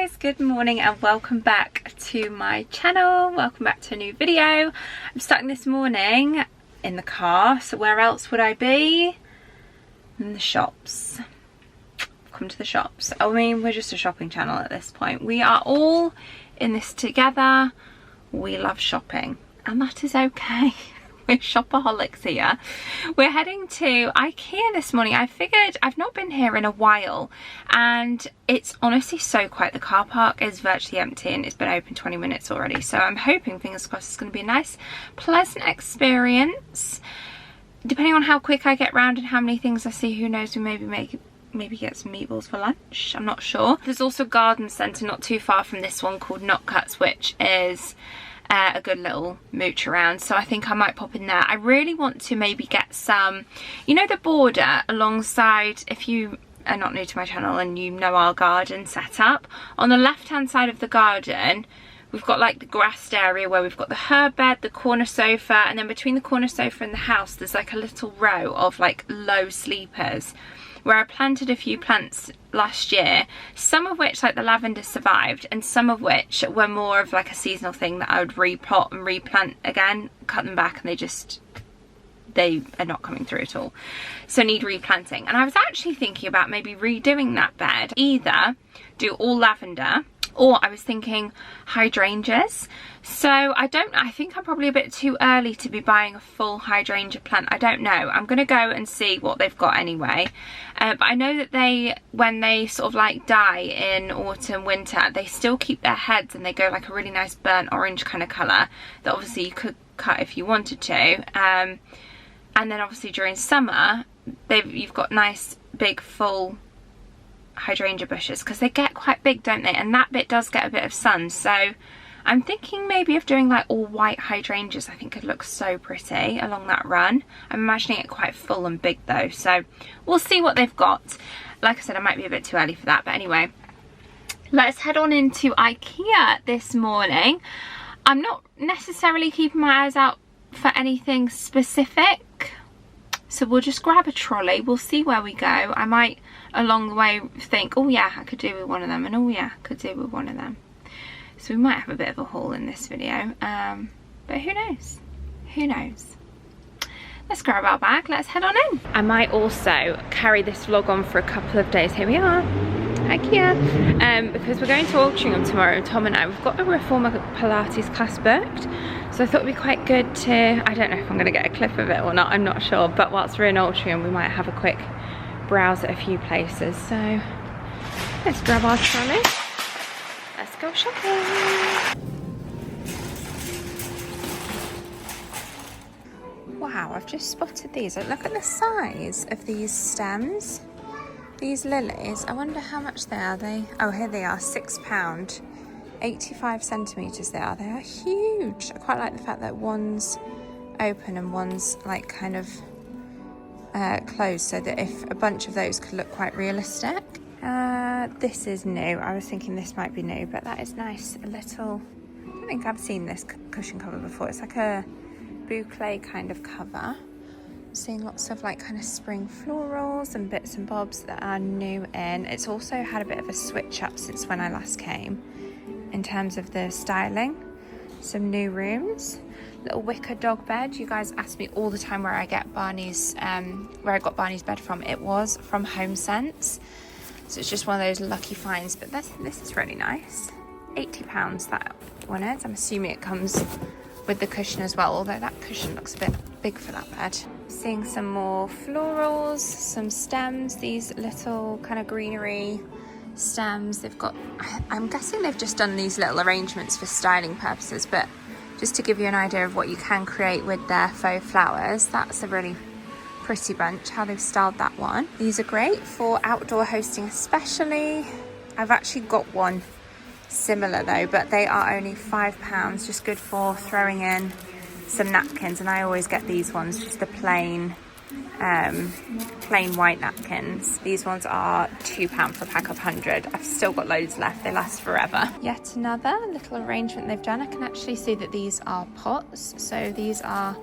guys, good morning and welcome back to my channel. Welcome back to a new video. I'm starting this morning in the car, so where else would I be? In the shops. I've come to the shops. I mean, we're just a shopping channel at this point. We are all in this together. We love shopping and that is okay. We're shopaholics here. We're heading to IKEA this morning. I figured I've not been here in a while and it's honestly so quiet. The car park is virtually empty and it's been open 20 minutes already. So I'm hoping, fingers crossed, it's going to be a nice, pleasant experience. Depending on how quick I get round and how many things I see, who knows, we maybe get some meatballs for lunch. I'm not sure. There's also a garden centre not too far from this one called Not Cuts, which is a good little mooch around, so I think I might pop in there. I really want to maybe get some, you know, the border alongside, if you are not new to my channel and you know our garden setup, on the left hand side of the garden we've got like the grassed area where we've got the herb bed, the corner sofa, and then between the corner sofa and the house there's like a little row of like low sleepers where I planted a few plants last year, some of which, like the lavender, survived and some of which were more of like a seasonal thing that I would repot and replant again, cut them back, and they are not coming through at all, so need replanting. And I was actually thinking about maybe redoing that bed, either do all lavender or I was thinking hydrangeas. So I think I'm probably a bit too early to be buying a full hydrangea plant. I don't know. I'm going to go and see what they've got anyway. But I know that when they sort of like die in autumn, winter, they still keep their heads and they go like a really nice burnt orange kind of colour that obviously you could cut if you wanted to. And then obviously during summer, you've got nice big full hydrangea bushes because they get quite big, don't they? And that bit does get a bit of sun, so I'm thinking maybe of doing like all white hydrangeas. I think could look so pretty along that run. I'm imagining it quite full and big though, so we'll see what they've got. Like I said, I might be a bit too early for that, but anyway, let's head on into IKEA this morning. I'm not necessarily keeping my eyes out for anything specific, so we'll just grab a trolley. We'll see where we go. I might along the way think, oh yeah, I could do with one of them, and oh yeah, I could do with one of them. So we might have a bit of a haul in this video, but who knows? Who knows? Let's grab our bag, let's head on in. I might also carry this vlog on for a couple of days. Here we are, IKEA, because we're going to Altrincham tomorrow, Tom and I. We've got a reformer Pilates class booked, so I thought it'd be quite good to, I don't know if I'm going to get a clip of it or not, I'm not sure, but whilst we're in Altrincham we might have a quick browse at a few places. So let's grab our trolley, let's go shopping. Wow, I've just spotted these. Look at the size of these stems, these lilies. I wonder how much they are. Oh, here they are, £6, 85 centimetres they are. They are huge. I quite like the fact that one's open and one's like kind of closed, so that if a bunch of those could look quite realistic. This is new. I was thinking this might be new, but that is nice. A little, I don't think I've seen this cushion cover before. It's like a boucle kind of cover. I'm seeing lots of like kind of spring florals and bits and bobs that are new in. It's also had a bit of a switch up since when I last came in terms of the styling. Some new rooms, little wicker dog bed. You guys ask me all the time where I get Barney's, where I got Barney's bed from. It was from HomeSense, so it's just one of those lucky finds. But this is really nice. £80 that one is. I'm assuming it comes with the cushion as well, although that cushion looks a bit big for that bed. Seeing some more florals, some stems, these little kind of greenery stems. They've got, I'm guessing they've just done these little arrangements for styling purposes, but just to give you an idea of what you can create with their faux flowers. That's a really pretty bunch, how they've styled that one. These are great for outdoor hosting especially. I've actually got one similar though, but they are only £5, just good for throwing in some napkins. And I always get these ones, just the plain white napkins. These ones are £2 for a pack of 100. I've still got loads left, they last forever. Yet another little arrangement they've done. I can actually see that these are pots, so these are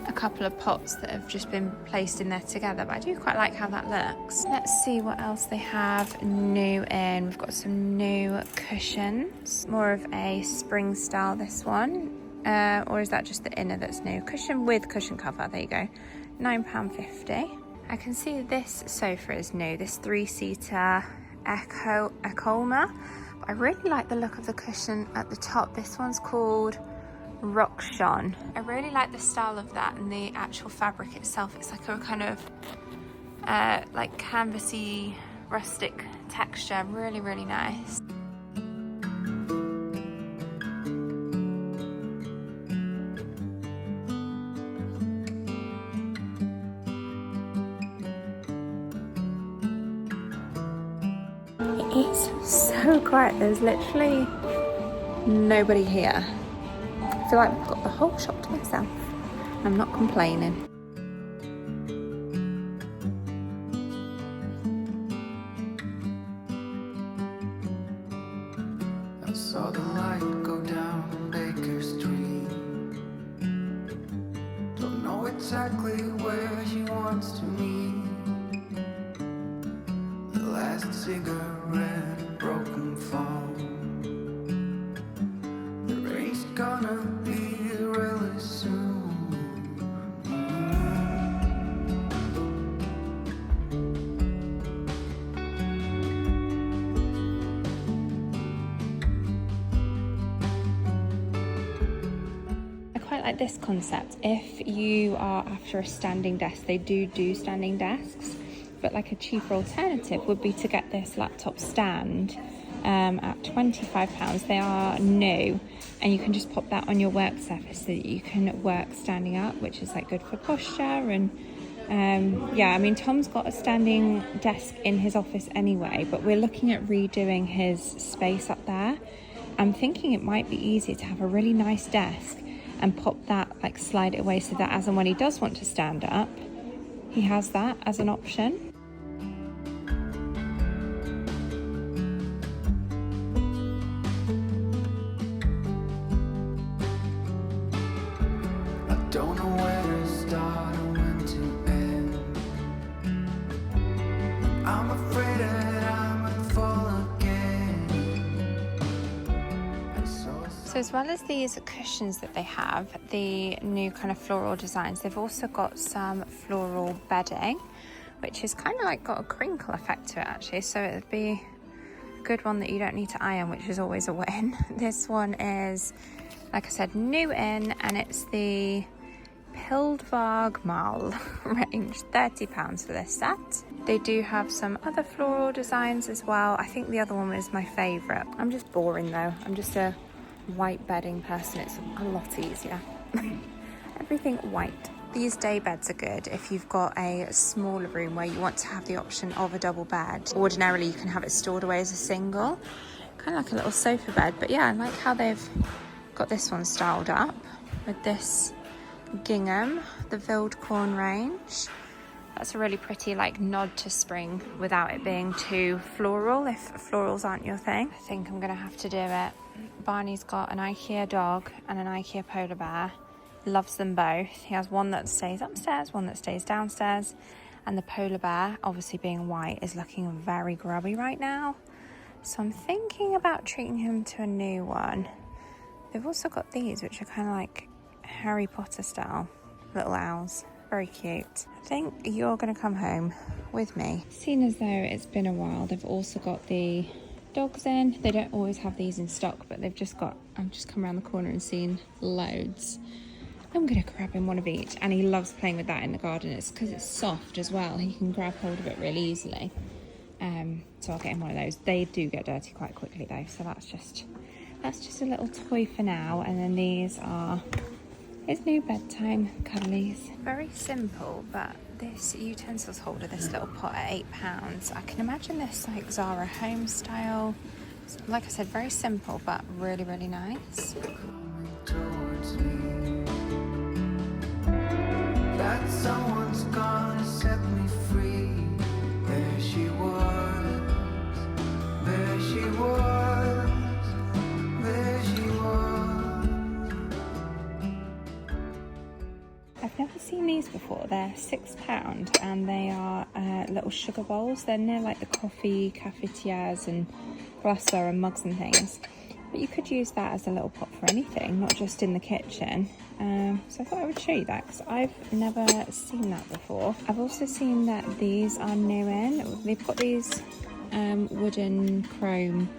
a couple of pots that have just been placed in there together, but I do quite like how that looks. Let's see what else they have new in. We've got some new cushions, more of a spring style, this one. Or is that just the inner that's new? Cushion with cushion cover, there you go. £9.50. I can see this sofa is new, this 3-seater Ecolma. I really like the look of the cushion at the top. This one's called Rockshon. I really like the style of that and the actual fabric itself. It's like a kind of like canvasy, rustic texture. Really, really nice. It is so quiet. There's literally nobody here. I feel like I've got the whole shop to myself. I'm not complaining. I saw the light go down Baker Street. Don't know exactly where she wants to meet. The last cigarette, broken phone. The rain's gonna be here really soon. I quite like this concept. If you are after a standing desk, they do standing desks, but like a cheaper alternative would be to get this laptop stand at £25. They are new, and you can just pop that on your work surface so that you can work standing up, which is like good for posture. And yeah, I mean, Tom's got a standing desk in his office anyway, but we're looking at redoing his space up there. I'm thinking it might be easier to have a really nice desk and pop that, like slide it away so that as and when he does want to stand up, he has that as an option. Don't know where to start or when to end. I'm afraid that I might fall again. So as well as these cushions that they have, the new kind of floral designs, they've also got some floral bedding, which is kind of like got a crinkle effect to it actually, so it'd be a good one that you don't need to iron, which is always a win. This one is, like I said, new in, and it's the Pilates Mal range, £30 for this set. They do have some other floral designs as well. I think the other one was my favourite. I'm just boring though. I'm just a white bedding person. It's a lot easier. Everything white. These day beds are good if you've got a smaller room where you want to have the option of a double bed. Ordinarily you can have it stored away as a single, kind of like a little sofa bed. But yeah, I like how they've got this one styled up with this gingham, the Wildkorn range. That's a really pretty like nod to spring without it being too floral, if florals aren't your thing. I think I'm gonna have to do it. Barney's got an IKEA dog and an IKEA polar bear. Loves them both. He has one that stays upstairs, one that stays downstairs, and the polar bear, obviously being white, is looking very grubby right now. So I'm thinking about treating him to a new one. They've also got these, which are kind of like Harry Potter style little owls. Very cute. I think you're going to come home with me. Seeing as though it's been a while, they've also got the dogs in. They don't always have these in stock, but they've just got, I've just come around the corner and seen loads. I'm going to grab him one of each, and he loves playing with that in the garden. It's because it's soft as well. He can grab hold of it really easily. So I'll get him one of those. They do get dirty quite quickly though, so that's just a little toy for now. And then these are his new bedtime cuddlies. Very simple, but this utensils holder, this little pot at £8. I can imagine this like Zara home style. Like I said, very simple, but really, really nice. That someone's gonna set me free. There she was, there she was, there she was. I've never never seen these before. They're £6 and they are little sugar bowls. They're near like the coffee cafetières and glassware and mugs and things. But you could use that as a little pot for anything, not just in the kitchen. So I thought I would show you that because I've never seen that before. I've also seen that these are new in. They've got these wooden chrome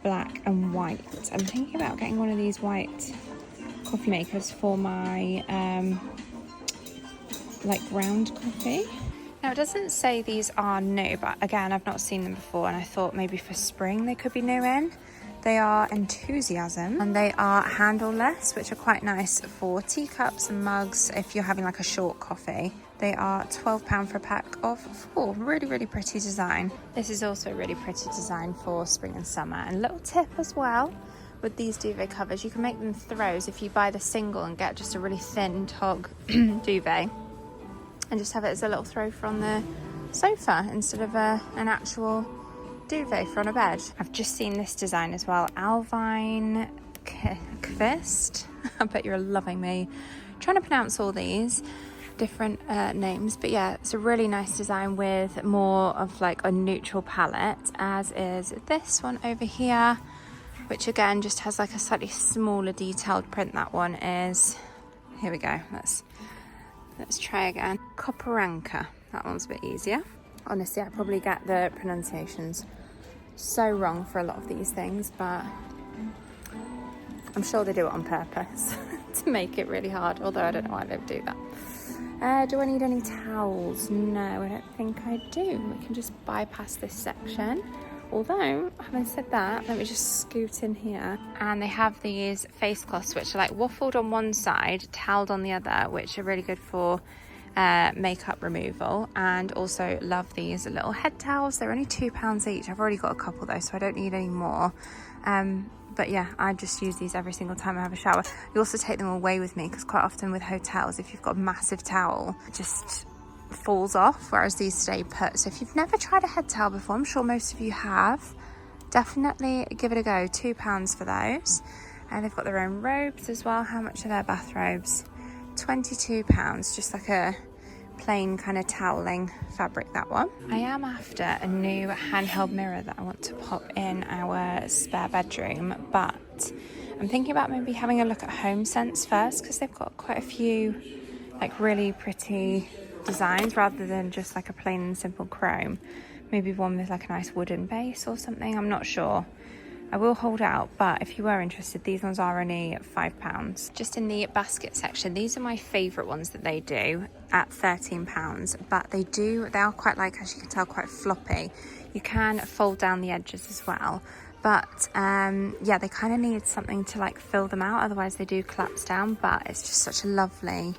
black and white. I'm thinking about getting one of these white coffee makers for my like ground coffee. Now it doesn't say these are new, but again I've not seen them before and I thought maybe for spring they could be new in. They are Enthusiasm and they are handleless, which are quite nice for teacups and mugs if you're having like a short coffee. They are £12 for a pack of 4. Really, really pretty design. This is also a really pretty design for spring and summer. And a little tip as well with these duvet covers, you can make them throws if you buy the single and get just a really thin tog duvet and just have it as a little throw for on the sofa instead of an actual duvet for on a bed. I've just seen this design as well, Alvine Kvist. I bet you're loving me trying to pronounce all these different names, but yeah, it's a really nice design with more of like a neutral palette, as is this one over here, which again just has like a slightly smaller detailed print. That one is, here we go, let's try again, Copperanka. That one's a bit easier. Honestly, I probably get the pronunciations so wrong for a lot of these things, but I'm sure they do it on purpose to make it really hard, although I don't know why they would do that. Do I need any towels? No, I don't think I do. We can just bypass this section. Although, having said that, let me just scoot in here. And they have these face cloths, which are like waffled on one side, toweled on the other, which are really good for makeup removal. And also love these little head towels. They're only £2 each. I've already got a couple though, so I don't need any more. But yeah, I just use these every single time I have a shower. You also take them away with me because quite often with hotels, if you've got a massive towel, it just falls off, whereas these stay put. So if you've never tried a head towel before, I'm sure most of you have, definitely give it a go. £2 for those. And they've got their own robes as well. How much are their bathrobes? £22, just like a plain kind of toweling fabric, that one. I am after a new handheld mirror that I want to pop in our spare bedroom, but I'm thinking about maybe having a look at HomeSense first because they've got quite a few like really pretty designs rather than just like a plain and simple chrome. Maybe one with like a nice wooden base or something, I'm not sure. I will hold out, but if you were interested, these ones are only £5. Just in the basket section, these are my favourite ones that they do at £13, but they are quite, like, as you can tell, quite floppy. You can fold down the edges as well, but yeah, they kind of need something to like fill them out, otherwise they do collapse down, but it's just such a lovely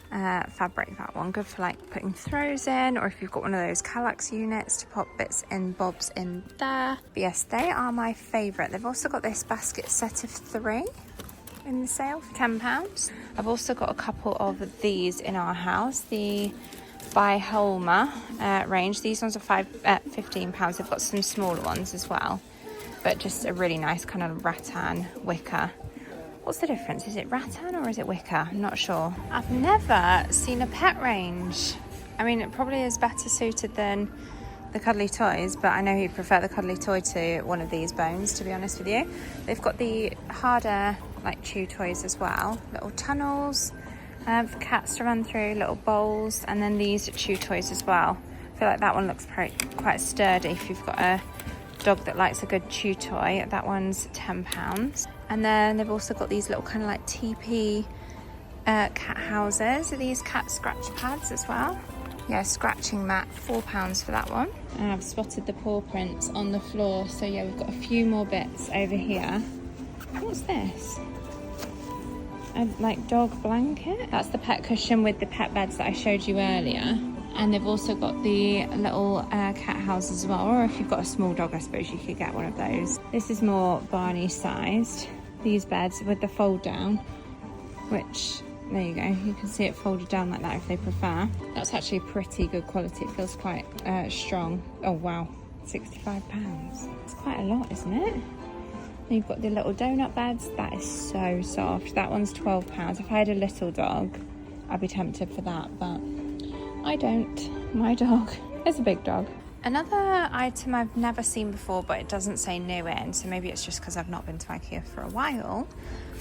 fabric, that one. Good for like putting throws in, or if you've got one of those Kallax units to pop bits and bobs in there. But yes, they are my favourite. They've also got this basket set of 3 in the sale for £10. I've also got a couple of these in our house, the by Holmer range. These ones are £15. They've got some smaller ones as well, but just a really nice kind of rattan wicker. What's the difference? Is it rattan or is it wicker? I'm not sure. I've never seen a pet range. I mean, it probably is better suited than the cuddly toys, but I know you'd prefer the cuddly toy to one of these bones, to be honest with you. They've got the harder like chew toys as well. Little tunnels for cats to run through, little bowls, and then these chew toys as well. I feel like that one looks quite sturdy if you've got a dog that likes a good chew toy. That one's £10. And then they've also got these little kind of like teepee cat houses. These cat scratch pads as well. Yeah, scratching mat, £4 for that one. And I've spotted the paw prints on the floor, so yeah, we've got a few more bits over here. What's this? A like dog blanket? That's the pet cushion with the pet beds that I showed you earlier. And they've also got the little cat houses as well, or if you've got a small dog, I suppose you could get one of those. This is more Barney sized, these beds with the fold down, which, there you go, you can see it folded down like that if they prefer. That's actually pretty good quality. It feels quite strong. Oh wow, £65. It's quite a lot, isn't it? And you've got the little donut beds. That is so soft. That one's £12. If I had a little dog, I'd be tempted for that, but I don't. My dog is a big dog. Another item I've never seen before, but it doesn't say new in, so maybe it's just because I've not been to IKEA for a while.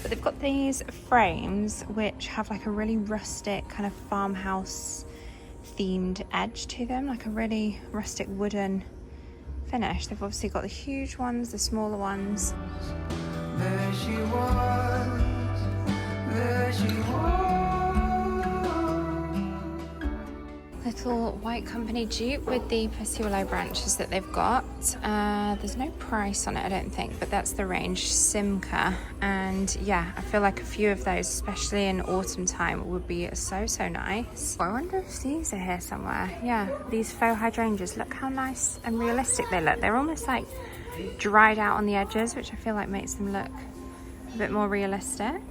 But they've got these frames which have like a really rustic kind of farmhouse themed edge to them, like a really rustic wooden finish. They've obviously got the huge ones, the smaller ones. There she was, there she was. Little white company dupe with the Passion branches that they've got. There's no price on it, I don't think, but that's the range, Simca. And yeah, I feel like a few of those, especially in autumn time, would be so nice. I wonder if these are here somewhere. Yeah, these faux hydrangeas, look how nice and realistic they look. They're almost like dried out on the edges, which I feel like makes them look a bit more realistic.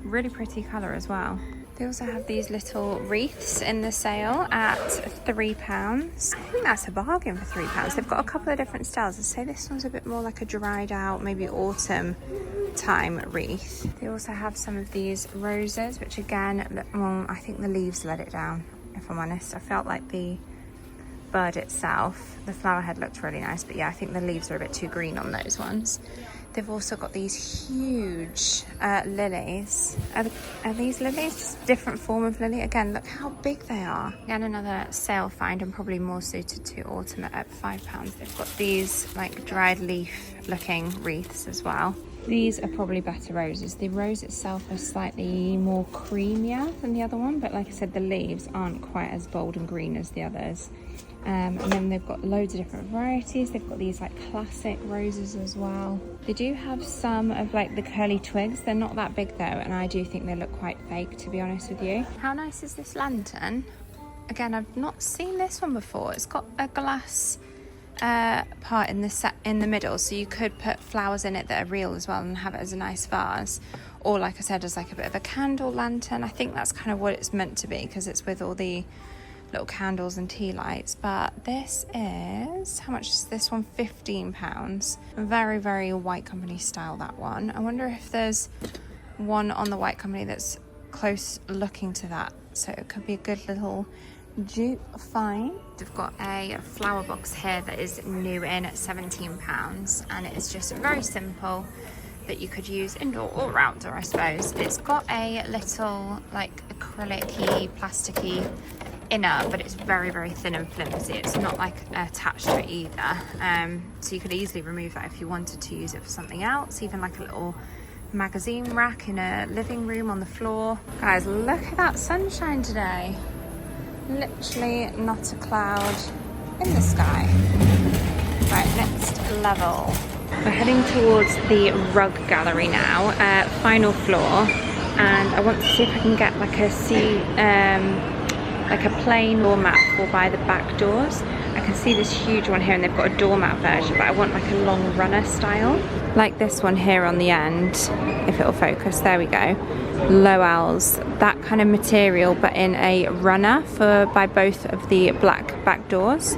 Really pretty colour as well. They also have these little wreaths in the sale at £3. I think that's a bargain for £3. They've got a couple of different styles. I'd say this one's a bit more like a dried out, maybe autumn time wreath. They also have some of these roses, which again, well, I think the leaves let it down, if I'm honest. I felt like the bud itself, the flower head looked really nice, but yeah, I think the leaves are a bit too green on those ones. They've also got these huge lilies. Are these lilies? Just a different form of lily. Again, look how big they are. Again, another sale find and probably more suited to autumn at £5. They've got these like dried leaf looking wreaths as well. These are probably better roses. The rose itself is slightly more creamier than the other one, but like I said, the leaves aren't quite as bold and green as the others. And then they've got loads of different varieties. They've got these like classic roses as well. They do have some of like the curly twigs. They're not that big though, and I do think they look quite fake, to be honest with you. How nice is this lantern? Again, I've not seen this one before. It's got a glass part in the middle, so you could put flowers in it that are real as well and have it as a nice vase, or like I said, as like a bit of a candle lantern. I think that's kind of what it's meant to be, because it's with all the little candles and tea lights. But this is, how much is this one? £15. Very white company style, that one. I wonder if there's one on the white company that's close looking to that, so it could be a good little dupe find. They've got a flower box here that is new in at £17, and it is just very simple, that you could use indoor or outdoor, I suppose. It's got a little like acrylic-y, plasticky inner, but it's very thin and flimsy. It's not like attached to it either, so you could easily remove that if you wanted to use it for something else, even like a little magazine rack in a living room on the floor. Guys, look at that sunshine today. Literally not a cloud in the sky. Right, next level. We're heading towards the rug gallery now, final floor, and I want to see if I can get like a plain doormat for by the back doors. I can see this huge one here, and they've got a doormat version, but I want like a long runner style, like this one here on the end, if it'll focus. There we go. Lowell's, that kind of material, but in a runner for by both of the black back doors.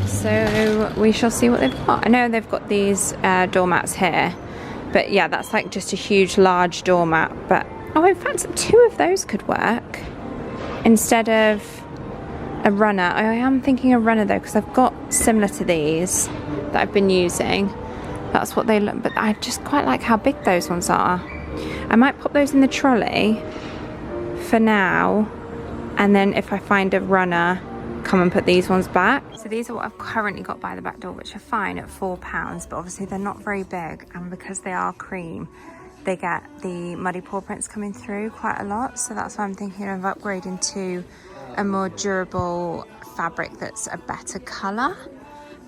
So we shall see what they've got. I know they've got these doormats here, but yeah, that's like just a huge large doormat. But oh, in fact, 2 of those could work instead of a runner. I am thinking a runner though, because I've got similar to these that I've been using. That's what they look, but I just quite like how big those ones are. I might pop those in the trolley for now, and then if I find a runner, come and put these ones back. So these are what I've currently got by the back door, which are fine at £4, but obviously they're not very big, and because they are cream, they get the muddy paw prints coming through quite a lot. So that's why I'm thinking of upgrading to a more durable fabric that's a better colour.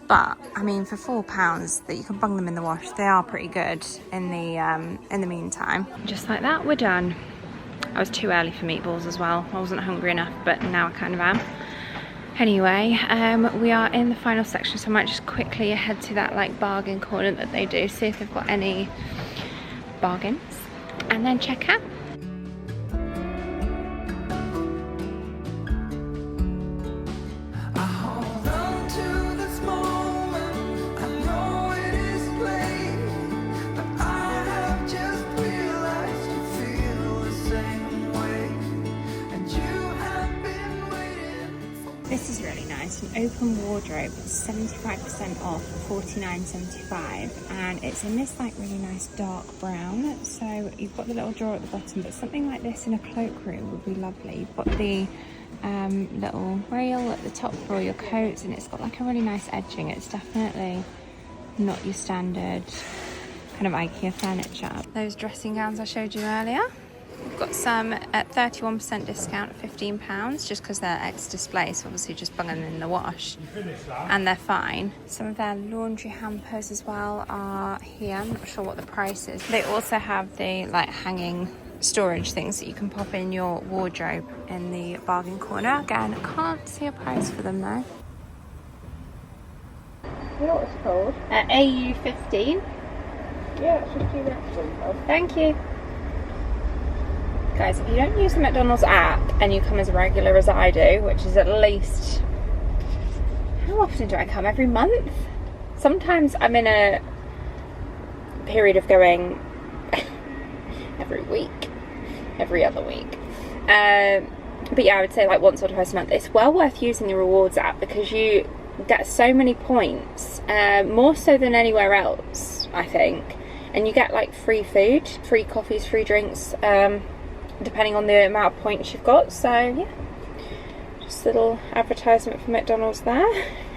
But I mean, for £4 that you can bung them in the wash, they are pretty good in the meantime. Just like that, we're done. I was too early for meatballs as well. I wasn't hungry enough, but now I kind of am. Anyway, we are in the final section, so I might just quickly head to that like bargain corner that they do, see if they've got any bargains, and then check out. But I have just realized you feel the same. open wardrobe, 75% off, $49.75, and it's in this like really nice dark brown. So you've got the little drawer at the bottom, but something like this in a cloakroom would be lovely. You've got the little rail at the top for all your coats, and it's got like a really nice edging. It's definitely not your standard kind of IKEA furniture. Those dressing gowns I showed you earlier, we've got some at 31% discount at £15, just because they're ex-display, so obviously just bung them in the wash and they're fine. Some of their laundry hampers as well are here. I'm not sure what the price is. They also have the like hanging storage things that you can pop in your wardrobe in the bargain corner. Again, I can't see a price for them though. You know what it's called? AU15. Yeah, it's 15 actually. Thank you. Guys, if you don't use the McDonald's app and you come as regular as I do, which is at least, how often do I come? Every month? Sometimes I'm in a period of going every week, every other week. But yeah, I would say like once or twice a month. It's well worth using the rewards app because you get so many points, more so than anywhere else, I think. And you get like free food, free coffees, free drinks, depending on the amount of points you've got. So yeah, just a little advertisement for McDonald's there,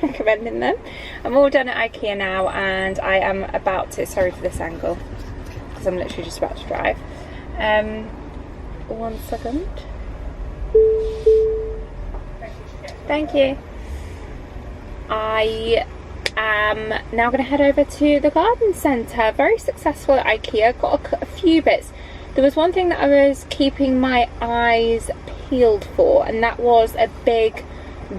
recommending them. I'm all done at IKEA now, and I am about to, sorry for this angle, because I'm literally just about to drive. 1 second. Thank you. I am now going to head over to the garden centre. Very successful at IKEA, got a few bits. There was one thing that I was keeping my eyes peeled for, and that was a big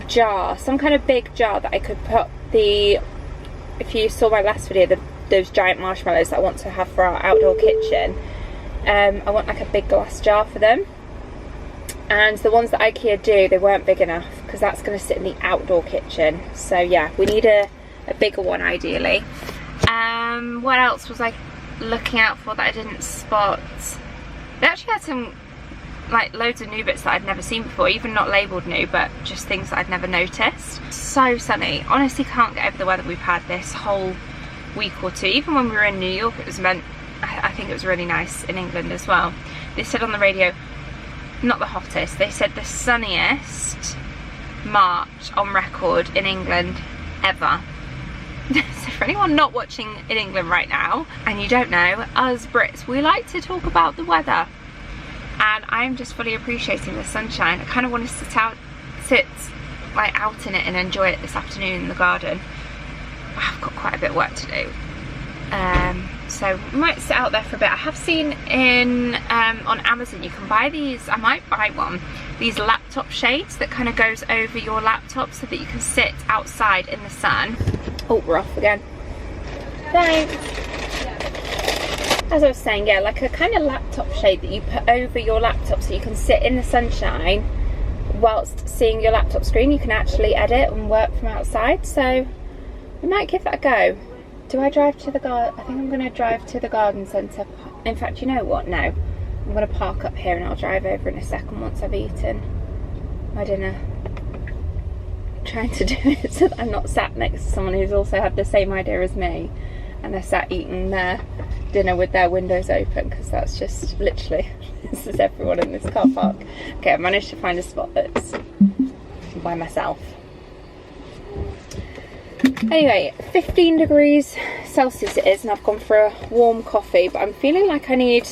jar, some kind of big jar that I could put the, if you saw my last video, those giant marshmallows that I want to have for our outdoor kitchen. I want like a big glass jar for them. And the ones that IKEA do, they weren't big enough because that's going to sit in the outdoor kitchen. So yeah, we need a bigger one ideally. What else was I looking out for that I didn't spot? They actually had some like loads of new bits that I'd never seen before, even not labelled new, but just things that I'd never noticed. So sunny. Honestly can't get over the weather we've had this whole week or two. Even when we were in New York, it was meant, I think it was really nice in England as well. They said on the radio, not the hottest, they said the sunniest March on record in England ever. So for anyone not watching in England right now and you don't know, us Brits, we like to talk about the weather, and I'm just fully appreciating the sunshine. I kind of want to sit like out in it and enjoy it this afternoon in the garden. I've got quite a bit of work to do. So I might sit out there for a bit. I have seen in on Amazon you can buy these, I might buy one, these laptop shades that kind of goes over your laptop so that you can sit outside in the sun. Oh, we're off again. Thanks. As I was saying, yeah, like a kind of laptop shade that you put over your laptop so you can sit in the sunshine whilst seeing your laptop screen. You can actually edit and work from outside, so I might give that a go. Do I drive to the garden? I think I'm going to drive to the garden centre. In fact, you know what? No. I'm going to park up here and I'll drive over in a second once I've eaten my dinner. I'm trying to do it so that I'm not sat next to someone who's also had the same idea as me and they're sat eating their dinner with their windows open, because that's just literally, this is everyone in this car park. Okay, I've managed to find a spot that's by myself. Anyway, 15 degrees Celsius it is, and I've gone for a warm coffee, but I'm feeling like I need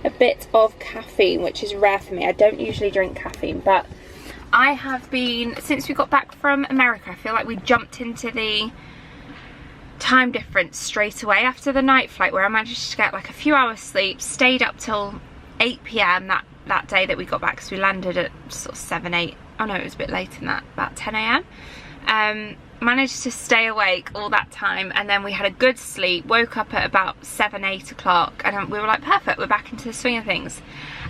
a bit of caffeine, which is rare for me. I don't usually drink caffeine, but I have been, since we got back from America, I feel like we jumped into the time difference straight away after the night flight, where I managed to get like a few hours sleep, stayed up till 8 PM that day that we got back, because we landed at sort of 7, 8, oh no, it was a bit later than that, about 10 AM. Managed to stay awake all that time, and then we had a good sleep, woke up at about 7, 8 o'clock, and we were like, perfect, we're back into the swing of things.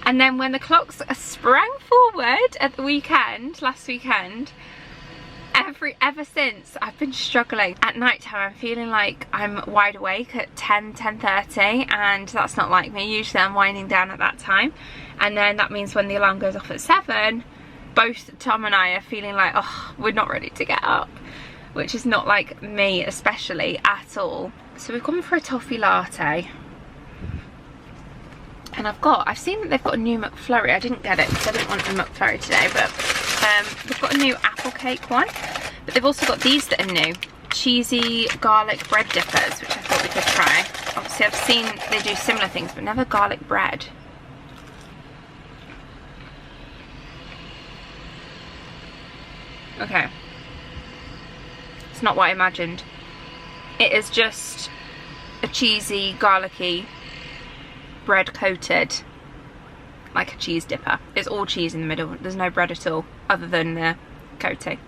And then when the clocks sprang forward at the weekend, last weekend, ever since I've been struggling. At night time I'm feeling like I'm wide awake at 10:30, and that's not like me. Usually I'm winding down at that time, and then that means when the alarm goes off at 7, both Tom and I are feeling like, oh, we're not ready to get up, which is not like me especially at all. So we've gone for a toffee latte. And I've seen that they've got a new McFlurry. I didn't get it because I didn't want a McFlurry today, but they've got a new apple cake one. But they've also got these that are new. Cheesy garlic bread dippers, which I thought we could try. Obviously I've seen they do similar things, but never garlic bread. Okay. It's not what I imagined. It is just a cheesy, garlicky, bread coated, like a cheese dipper. It's all cheese in the middle. There's no bread at all, other than the coating.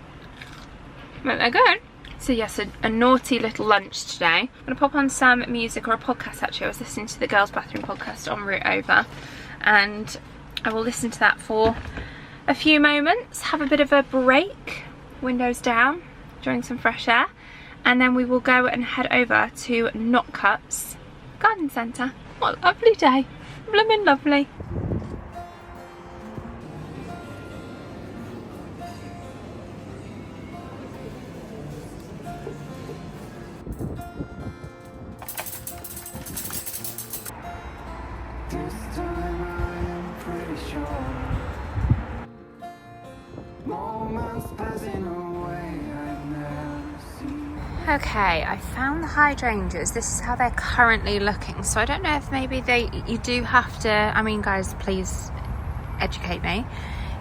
But they're good. So yes, a naughty little lunch today. I'm gonna pop on some music, or a podcast actually. I was listening to the Girls Bathroom podcast en route over, and I will listen to that for a few moments, have a bit of a break, windows down, enjoying some fresh air, and then we will go and head over to Notcutt's garden centre. What a lovely day, blooming lovely. This time I am pretty sure. Moments passing away I've never seen. Okay, I found the hydrangeas. This is how they're currently looking. So I don't know if maybe you do have to, I mean guys, please educate me.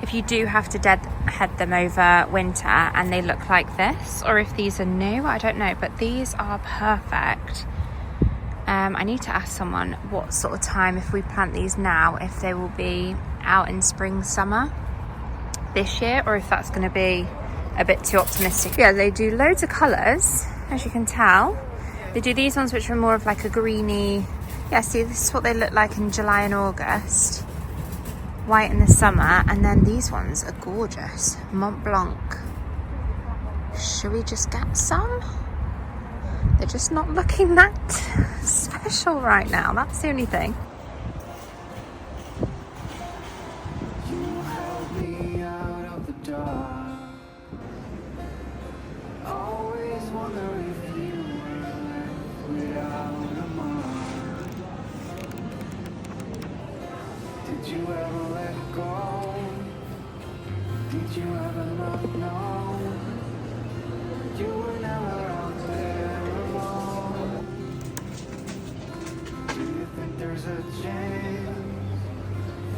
If you do have to deadhead them over winter and they look like this, or if these are new, I don't know, but these are perfect. I need to ask someone what sort of time, if we plant these now, if they will be out in spring, summer this year, or if that's going to be a bit too optimistic. Yeah, they do loads of colours, as you can tell. They do these ones which are more of like a greeny, yeah, see, this is what they look like in July and August. White in the summer, and then these ones are gorgeous. Mont Blanc. Should we just get some? They're just not looking that special right now. That's the only thing. You held me out of the dark. Always wonder if you were left without a mark. Did you ever let go? Did you ever not know? You were never out there alone. Do you think there's a chance?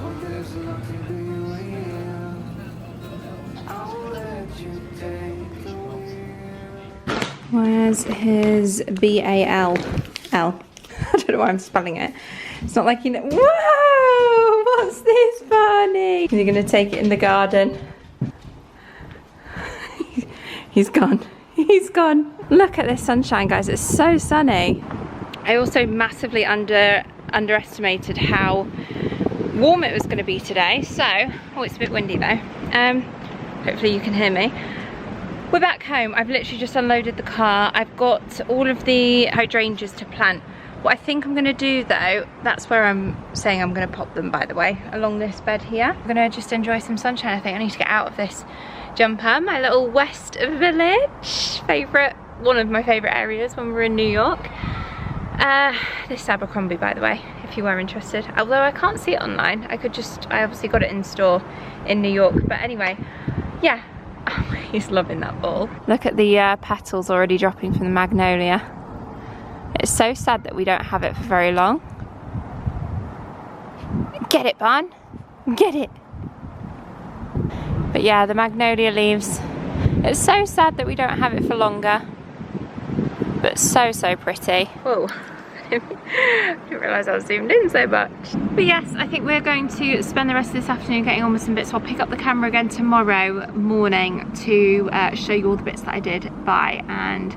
Or there's nothing to you real? I will let you take the wheel. Where's his BAL? L. I don't know why I'm spelling it. It's not like you know. Whoa! What's this, Barney? You're gonna take it in the garden. He's gone. He's gone. Look at this sunshine, guys. It's so sunny. I also massively underestimated how warm it was going to be today. So, oh, it's a bit windy though. Hopefully you can hear me. We're back home. I've literally just unloaded the car. I've got all of the hydrangeas to plant. What I think I'm going to do though, that's where I'm saying I'm going to pop them, by the way, along this bed here. I'm going to just enjoy some sunshine. I think I need to get out of this jumper. My little West Village, one of my favourite areas when we're in New York. This Abercrombie, by the way, if you were interested. Although I can't see it online. I obviously got it in store in New York. But anyway, yeah. Oh, he's loving that ball. Look at the petals already dropping from the magnolia. It's so sad that we don't have it for very long. Get it, Barn. Get it. But yeah, the magnolia leaves. It's so sad that we don't have it for longer. But so pretty. Whoa. I didn't realise I was zoomed in so much. But yes, I think we're going to spend the rest of this afternoon getting on with some bits. So I'll pick up the camera again tomorrow morning to show you all the bits that I did buy, and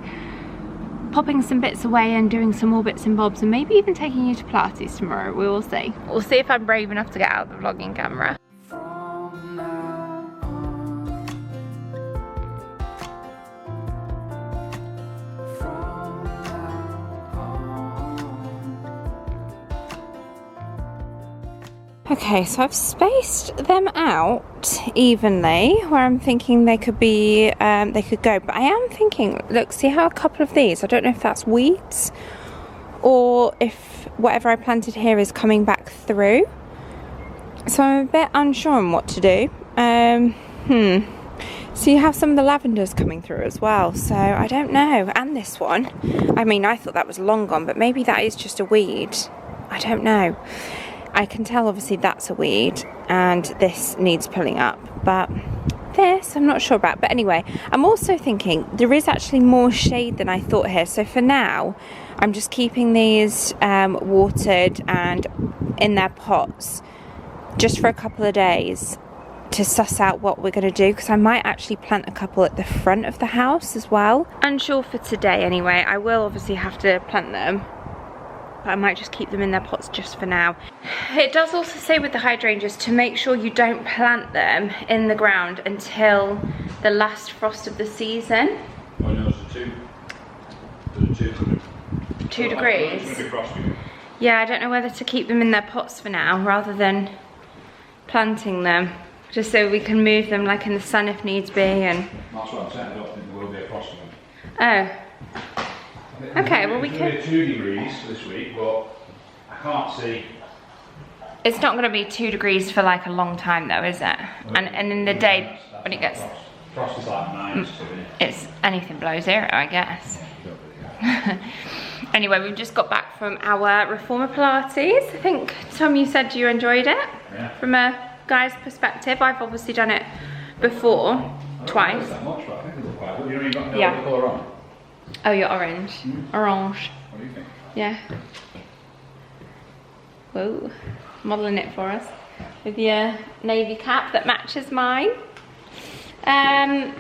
popping some bits away and doing some more bits and bobs, and maybe even taking you to Pilates tomorrow. We will see. We'll see if I'm brave enough to get out the vlogging camera. From now on, from now on. Okay, so I've spaced them out evenly where I'm thinking they could be, they could go. But I am thinking, look, see how a couple of these, I don't know if that's weeds or if whatever I planted here is coming back through. So I'm a bit unsure on what to do. So you have some of the lavenders coming through as well, so I don't know. And this one, I mean, I thought that was long gone, but maybe that is just a weed. I don't know. I can tell obviously that's a weed and this needs pulling up, but this I'm not sure about. But anyway, I'm also thinking there is actually more shade than I thought here. So for now, I'm just keeping these watered and in their pots just for a couple of days to suss out what we're going to do, because I might actually plant a couple at the front of the house as well. Unsure for today anyway. I will obviously have to plant them, but I might just keep them in their pots just for now. It does also say with the hydrangeas to make sure you don't plant them in the ground until the last frost of the season. Oh no, there's two degrees. Yeah, I don't know whether to keep them in their pots for now rather than planting them, just so we can move them like in the sun if needs be. And that's what I'm saying, I don't think there will be a frost on them. Oh. Okay, well we can... It's 2 degrees this week, but I can't see... It's not going to be 2 degrees for like a long time though, is it? And in the day, when it gets... Frost is like -2, isn't it? It's anything below 0, I guess. Anyway, we've just got back from our reformer Pilates. I think, Tom, you said you enjoyed it? Yeah. From a guy's perspective. I've obviously done it before, twice. That much, but I think it looked quite good. You know, you've got no Yeah. other colour on. Oh, you're orange. Orange. What do you think? Yeah. Whoa. Modelling it for us with your navy cap that matches mine.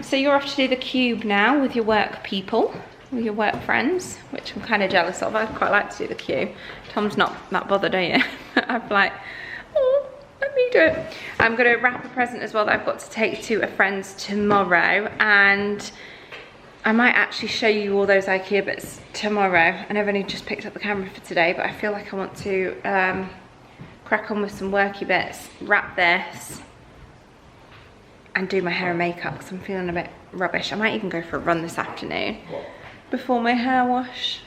So you're off to do the cube now with your work people, with your work friends, which I'm kind of jealous of. I'd quite like to do the cube. Tom's not that bothered, are you? I'm like, oh, let me do it. I'm going to wrap a present as well that I've got to take to a friend's tomorrow, and I might actually show you all those IKEA bits tomorrow. And I've only just picked up the camera for today, but I feel like I want to crack on with some worky bits, wrap this, and do my hair and makeup because I'm feeling a bit rubbish. I might even go for a run this afternoon before my hair wash.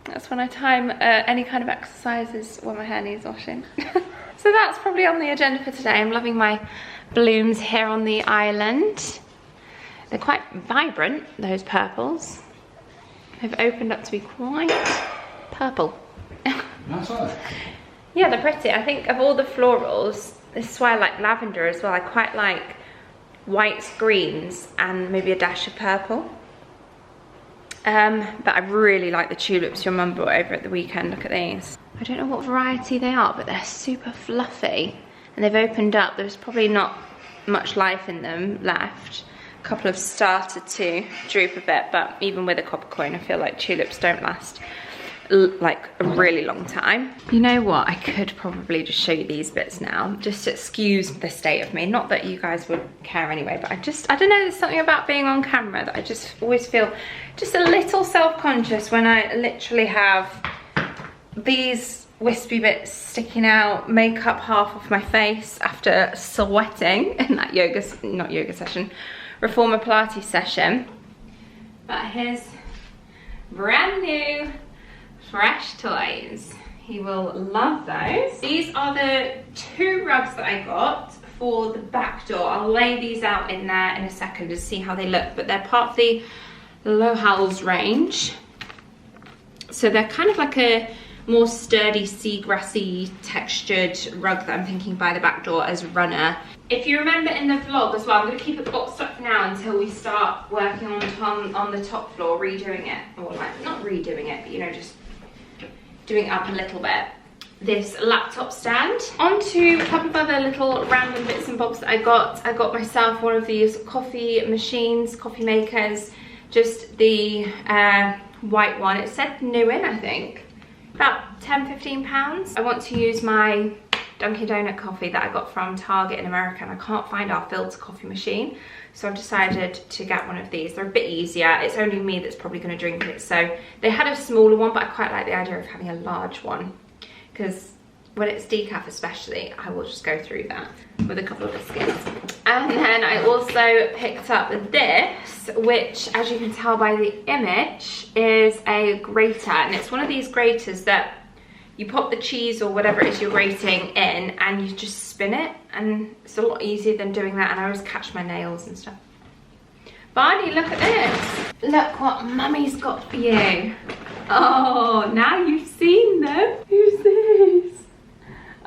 That's when I time any kind of exercises when my hair needs washing. So that's probably on the agenda for today. I'm loving my blooms here on the island. They're quite vibrant, those purples. They've opened up to be quite purple. That's right. Yeah, they're pretty. I think of all the florals, this is why I like lavender as well. I quite like whites, greens, and maybe a dash of purple. But I really like the tulips your mum brought over at the weekend. Look at these. I don't know what variety they are, but they're super fluffy. And they've opened up. There's probably not much life in them left. A couple have started to droop a bit, but even with a copper coin, I feel like tulips don't last like a really long time. You know what, I could probably just show you these bits now, just to excuse the state of me. Not that you guys would care anyway, but I don't know, there's something about being on camera that I just always feel just a little self-conscious when I literally have these wispy bits sticking out, makeup half off my face after sweating in that reformer Pilates session. But here's brand new fresh toys. He will love those. These are the 2 rugs that I got for the back door. I'll lay these out in there in a second to see how they look, but they're part of the Low Howls range. So they're kind of like a more sturdy, seagrassy textured rug that I'm thinking by the back door as a runner. If you remember in the vlog as well, I'm going to keep it boxed up for now until we start working on the top floor, redoing it, or like not redoing it, but you know, just doing it up a little bit. This laptop stand. On to a couple of other little random bits and bobs that I got. I got myself one of these coffee machines, coffee makers, just the white one. It said new in, I think. About £10–15. I want to use my Dunkin' Donut coffee that I got from Target in America, and I can't find our filter coffee machine, so I've decided to get one of these. They're a bit easier. It's only me that's probably going to drink it, so they had a smaller one, but I quite like the idea of having a large one because when it's decaf especially, I will just go through that with a couple of biscuits. And then I also picked up this, which, as you can tell by the image, is a grater. And it's one of these graters that you pop the cheese or whatever it is you're grating in and you just spin it, and it's a lot easier than doing that, and I always catch my nails and stuff. Barney, look at this. Look what Mummy's got for you. Oh, now you've seen them. Who's this?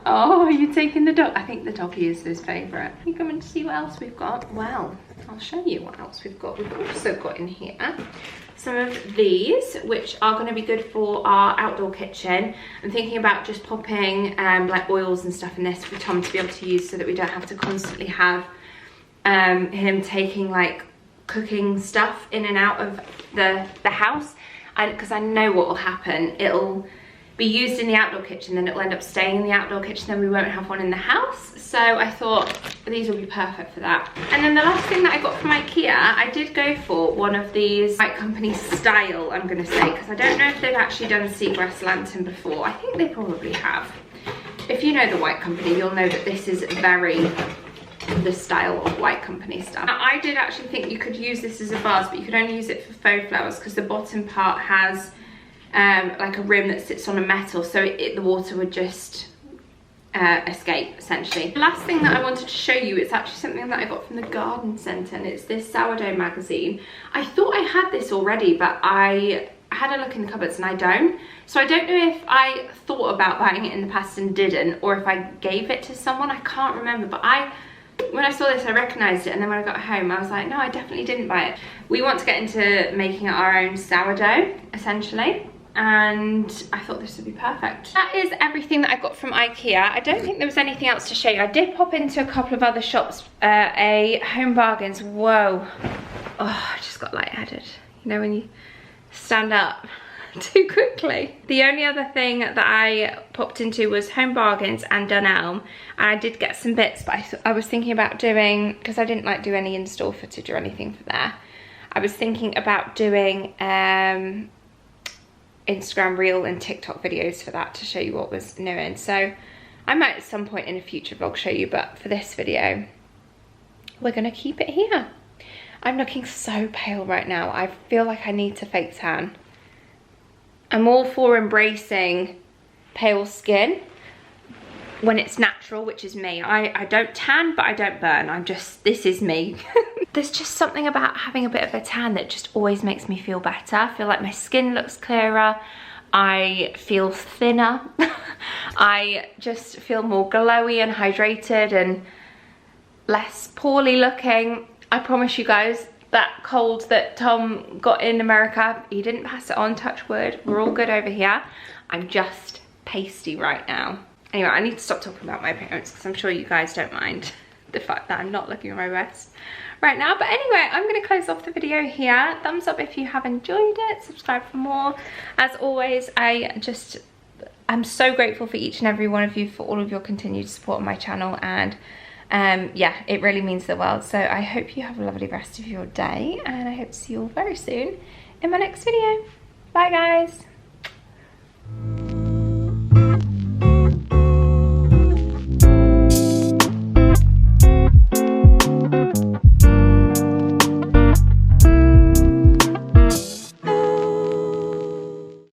Oh, you're taking the dog. I think the doggy is his favourite. You coming to see what else we've got? Well, I'll show you what else we've got. We've also got in here some of these, which are going to be good for our outdoor kitchen. I'm thinking about just popping like oils and stuff in this for Tom to be able to use, so that we don't have to constantly have him taking like cooking stuff in and out of the house. Because I know what will happen. It'll be used in the outdoor kitchen, then it'll end up staying in the outdoor kitchen, then we won't have one in the house. So I thought these will be perfect for that. And then the last thing that I got from IKEA, I did go for one of these White Company style, I'm gonna say, because I don't know if they've actually done seagrass lantern before. I think they probably have. If you know the White Company, you'll know that this is very the style of White Company stuff. Now, I did actually think you could use this as a vase, but you could only use it for faux flowers because the bottom part has like a rim that sits on a metal, so the water would just escape essentially. The last thing that I wanted to show you is actually something that I got from the garden centre, and it's this sourdough magazine. I thought I had this already, but I had a look in the cupboards and I don't. So I don't know if I thought about buying it in the past and didn't, or if I gave it to someone. I can't remember, but when I saw this, I recognised it, and then when I got home, I was like, no, I definitely didn't buy it. We want to get into making our own sourdough, essentially, and I thought this would be perfect. That is everything that I got from IKEA. I don't think there was anything else to show you. I did pop into a couple of other shops, a Home Bargains. Whoa. Oh, I just got lightheaded. You know when you stand up too quickly. The only other thing that I popped into was Home Bargains and Dunelm, and I did get some bits, but I was thinking about doing, because I didn't like do any in-store footage or anything for there, I was thinking about doing Instagram Reel and TikTok videos for that to show you what was new in. So I might at some point in a future vlog show you, but for this video we're gonna keep it here. I'm looking so pale right now. I feel like I need to fake tan. I'm all for embracing pale skin when it's natural, which is me. I don't tan, but I don't burn. This is me. There's just something about having a bit of a tan that just always makes me feel better. I feel like my skin looks clearer. I feel thinner. I just feel more glowy and hydrated and less poorly looking. I promise you guys, that cold that Tom got in America, he didn't pass it on, touch wood. We're all good over here. I'm just pasty right now. Anyway, I need to stop talking about my appearance because I'm sure you guys don't mind the fact that I'm not looking my best right now. But anyway, I'm going to close off the video here. Thumbs up if you have enjoyed it. Subscribe for more. As always, I'm so grateful for each and every one of you for all of your continued support on my channel, and yeah, it really means the world. So I hope you have a lovely rest of your day, and I hope to see you all very soon in my next video. Bye guys.